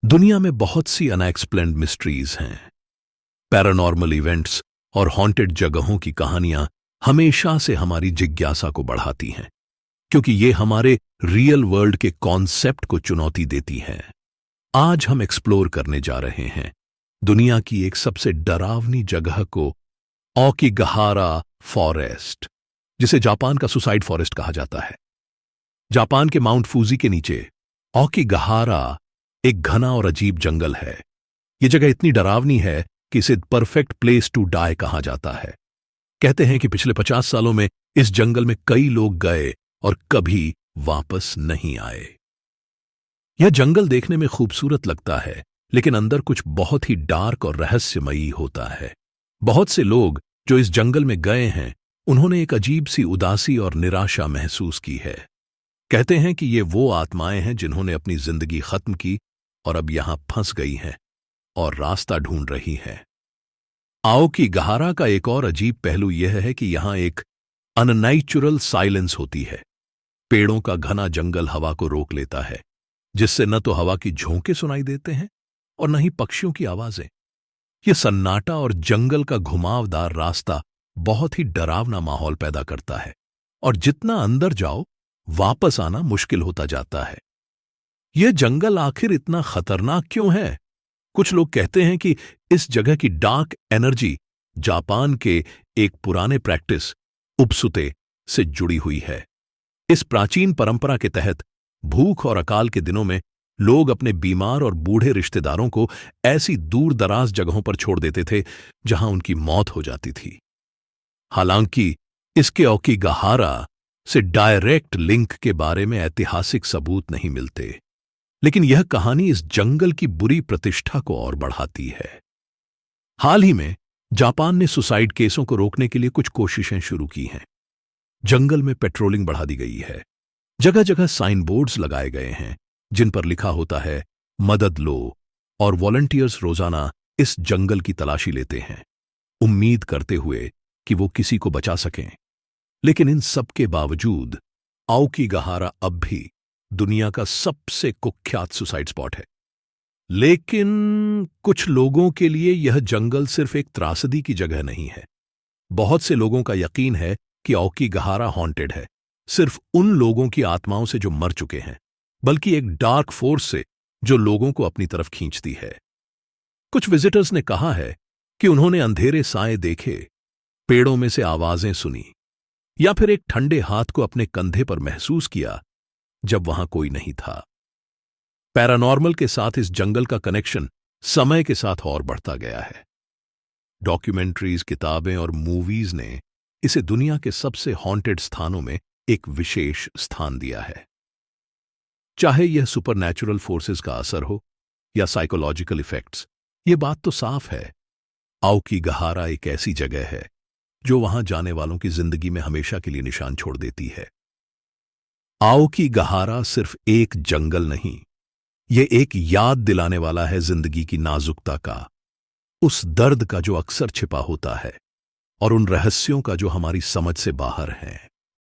दुनिया में बहुत सी अनएक्सप्लेन्ड मिस्ट्रीज हैं। पैरानॉर्मल इवेंट्स और हॉन्टेड जगहों की कहानियां हमेशा से हमारी जिज्ञासा को बढ़ाती हैं, क्योंकि ये हमारे रियल वर्ल्ड के कॉन्सेप्ट को चुनौती देती हैं। आज हम एक्सप्लोर करने जा रहे हैं दुनिया की एक सबसे डरावनी जगह को, ओकिगहारा फॉरेस्ट, जिसे जापान का सुसाइड फॉरेस्ट कहा जाता है। जापान के माउंट फूजी के नीचे ओकिगहारा एक घना और अजीब जंगल है। यह जगह इतनी डरावनी है कि इसे परफेक्ट प्लेस टू डाई कहा जाता है। कहते हैं कि पिछले 50 सालों में इस जंगल में कई लोग गए और कभी वापस नहीं आए। यह जंगल देखने में खूबसूरत लगता है, लेकिन अंदर कुछ बहुत ही डार्क और रहस्यमयी होता है। बहुत से लोग जो इस जंगल में गए हैं, उन्होंने एक अजीब सी उदासी और निराशा महसूस की है। कहते हैं कि ये वो आत्माएं हैं जिन्होंने अपनी जिंदगी खत्म की और अब यहां फंस गई हैं और रास्ता ढूंढ रही हैं। ओकिगहारा का एक और अजीब पहलू यह है कि यहां एक अननेचुरल साइलेंस होती है। पेड़ों का घना जंगल हवा को रोक लेता है, जिससे न तो हवा की झोंके सुनाई देते हैं और न ही पक्षियों की आवाजें। यह सन्नाटा और जंगल का घुमावदार रास्ता बहुत ही डरावना माहौल पैदा करता है, और जितना अंदर जाओ वापस आना मुश्किल होता जाता है। यह जंगल आखिर इतना खतरनाक क्यों है? कुछ लोग कहते हैं कि इस जगह की डार्क एनर्जी जापान के एक पुराने प्रैक्टिस उपसुते से जुड़ी हुई है। इस प्राचीन परंपरा के तहत भूख और अकाल के दिनों में लोग अपने बीमार और बूढ़े रिश्तेदारों को ऐसी दूर दराज जगहों पर छोड़ देते थे जहां उनकी मौत हो जाती थी। हालांकि इसके ओकिगहारा से डायरेक्ट लिंक के बारे में ऐतिहासिक सबूत नहीं मिलते, लेकिन यह कहानी इस जंगल की बुरी प्रतिष्ठा को और बढ़ाती है। हाल ही में जापान ने सुसाइड केसों को रोकने के लिए कुछ कोशिशें शुरू की हैं। जंगल में पेट्रोलिंग बढ़ा दी गई है। जगह जगह साइन बोर्ड्स लगाए गए हैं जिन पर लिखा होता है मदद लो, और वॉलंटियर्स रोजाना इस जंगल की तलाशी लेते हैं, उम्मीद करते हुए कि वो किसी को बचा सकें। लेकिन इन सब के बावजूद ओकिगहारा अब भी दुनिया का सबसे कुख्यात सुसाइड स्पॉट है। लेकिन कुछ लोगों के लिए यह जंगल सिर्फ एक त्रासदी की जगह नहीं है। बहुत से लोगों का यकीन है कि ओकिगहारा हॉन्टेड है, सिर्फ उन लोगों की आत्माओं से जो मर चुके हैं, बल्कि एक डार्क फोर्स से जो लोगों को अपनी तरफ खींचती है। कुछ विजिटर्स ने कहा है कि उन्होंने अंधेरे साए देखे, पेड़ों में से आवाजें सुनी, या फिर एक ठंडे हाथ को अपने कंधे पर महसूस किया जब वहां कोई नहीं था। पैरानॉर्मल के साथ इस जंगल का कनेक्शन समय के साथ और बढ़ता गया है। डॉक्यूमेंट्रीज, किताबें और मूवीज ने इसे दुनिया के सबसे हॉन्टेड स्थानों में एक विशेष स्थान दिया है। चाहे यह सुपरनैचुरल फोर्सेस का असर हो या साइकोलॉजिकल इफेक्ट्स, यह बात तो साफ है, ओकिगहारा एक ऐसी जगह है जो वहां जाने वालों की जिंदगी में हमेशा के लिए निशान छोड़ देती है। ओकिगहारा सिर्फ एक जंगल नहीं, यह एक याद दिलाने वाला है जिंदगी की नाजुकता का, उस दर्द का जो अक्सर छिपा होता है, और उन रहस्यों का जो हमारी समझ से बाहर हैं।